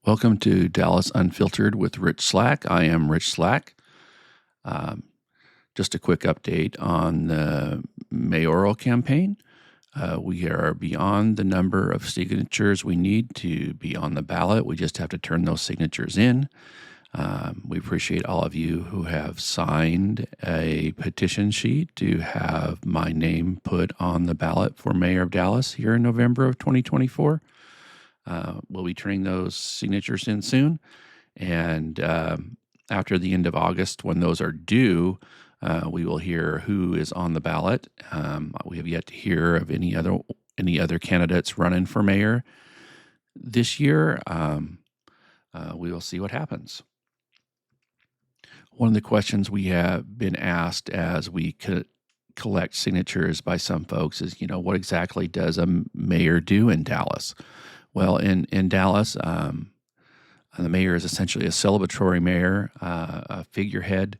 Welcome to Dallas Unfiltered with Rich Slack. I am Rich Slack. Um, just a quick update on the mayoral campaign. We are beyond the number of signatures we need to be on the ballot. We just have to turn those signatures in. We appreciate all of you who have signed a petition sheet to have my name put on the ballot for mayor of Dallas here in November of 2024. We'll be turning those signatures in soon. And after the end of August, when those are due, we will hear who is on the ballot. We have yet to hear of any other candidates running for mayor this year. We will see what happens. One of the questions we have been asked as we collect signatures by some folks is, what exactly does a mayor do in Dallas? Well, in Dallas, the mayor is essentially a celebratory mayor, a figurehead,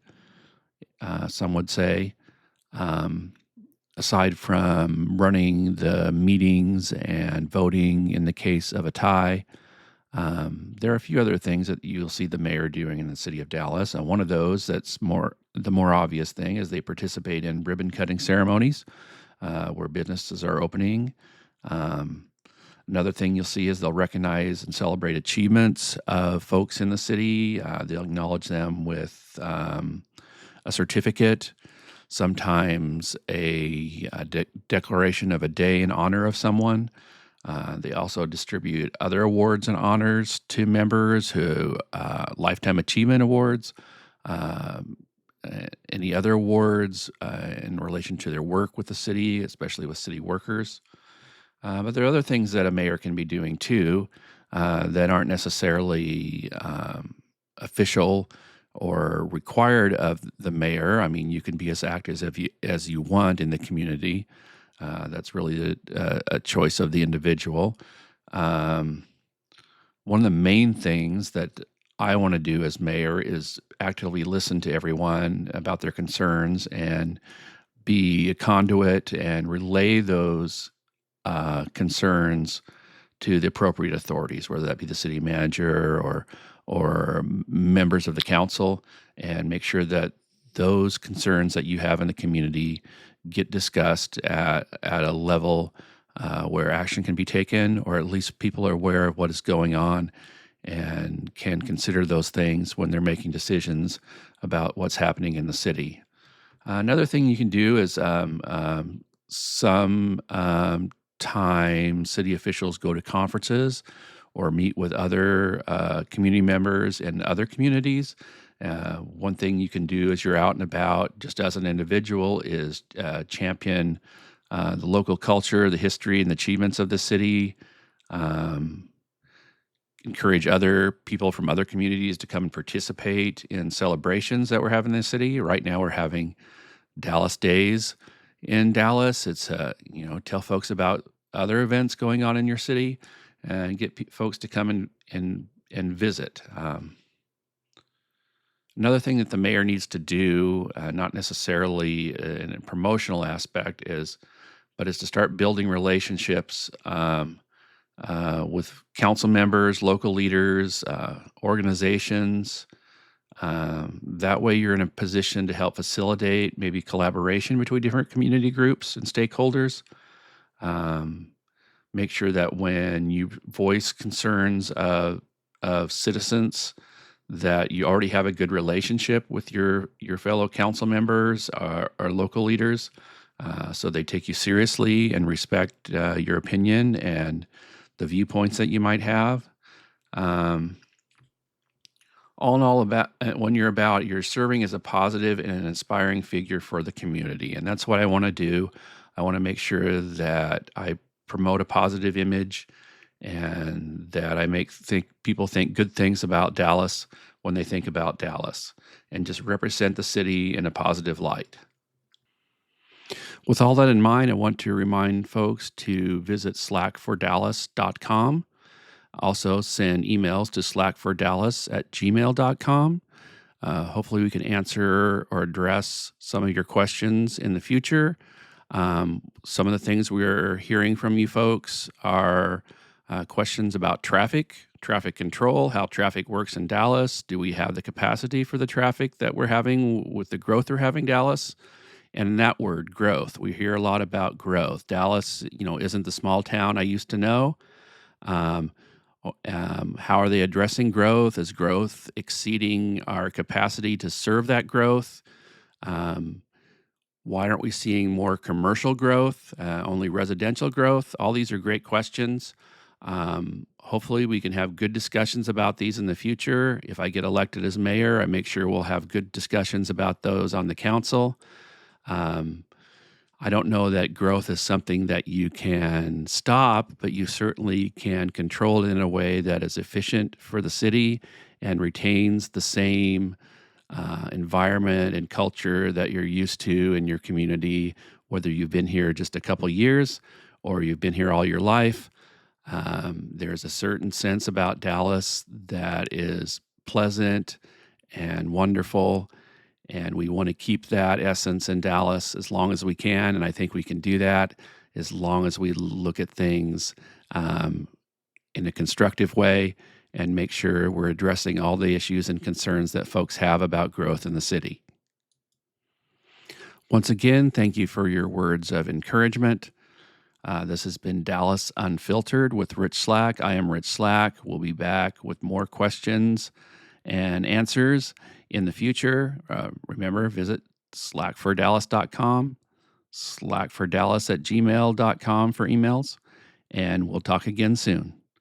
some would say. Aside from running the meetings and voting in the case of a tie, there are a few other things that you'll see the mayor doing in the city of Dallas. One of those the more obvious thing is they participate in ribbon cutting ceremonies where businesses are opening. Another thing you'll see is they'll recognize and celebrate achievements of folks in the city. They'll acknowledge them with a certificate, sometimes a declaration of a day in honor of someone. They also distribute other awards and honors to members who lifetime achievement awards, any other awards in relation to their work with the city, especially with city workers. But there are other things that a mayor can be doing too that aren't necessarily official or required of the mayor. I mean, you can be as active as you want in the community. That's really a choice of the individual. One of the main things that I want to do as mayor is actively listen to everyone about their concerns and be a conduit and relay those concerns to the appropriate authorities, whether that be the city manager or members of the council, and make sure that those concerns that you have in the community get discussed at a level where action can be taken, or at least people are aware of what is going on and can consider those things when they're making decisions about what's happening in the city. Another thing you can do is sometimes city officials go to conferences or meet with other community members in other communities. One thing you can do as you're out and about, just as an individual, is champion the local culture, the history, and the achievements of the city. Encourage other people from other communities to come and participate in celebrations that we're having in the city. Right now, we're having Dallas Days in Dallas. It's tell folks about other events going on in your city and get folks to come and visit. Another thing that the mayor needs to do, not necessarily in a promotional aspect, is to start building relationships with council members, local leaders, organizations. That way you're in a position to help facilitate maybe collaboration between different community groups and stakeholders. Make sure that when you voice concerns of citizens, that you already have a good relationship with your fellow council members or local leaders, so they take you seriously and respect your opinion and the viewpoints that you might have. All in all, you're serving as a positive and an inspiring figure for the community. And that's what I want to do. I want to make sure that I promote a positive image and that I people think good things about Dallas when they think about Dallas, and just represent the city in a positive light. With all that in mind, I want to remind folks to visit slackfordallas.com. Also, send emails to slackfordallas@gmail.com. Hopefully, we can answer or address some of your questions in the future. Some of the things we're hearing from you folks are questions about traffic traffic control, how traffic works in Dallas. Do we have the capacity for the traffic that we're having with the growth we're having in Dallas? And that word, growth, we hear a lot about growth. Dallas, isn't the small town I used to know. Um, how are they addressing growth? Is growth exceeding our capacity to serve that growth? Um, why aren't we seeing more commercial growth, only residential growth? All these are great questions. Hopefully, we can have good discussions about these in the future. If I get elected as mayor, I make sure we'll have good discussions about those on the council. Um, I don't know that growth is something that you can stop, but you certainly can control it in a way that is efficient for the city and retains the same environment and culture that you're used to in your community, whether you've been here just a couple years or you've been here all your life. There's a certain sense about Dallas that is pleasant and wonderful, and we want to keep that essence in Dallas as long as we can. And I think we can do that as long as we look at things in a constructive way and make sure we're addressing all the issues and concerns that folks have about growth in the city. Once again, thank you for your words of encouragement. This has been Dallas Unfiltered with Rich Slack. I am Rich Slack. We'll be back with more questions and answers in the future. Remember, visit slackfordallas.com, slackfordallas@gmail.com for emails, and we'll talk again soon.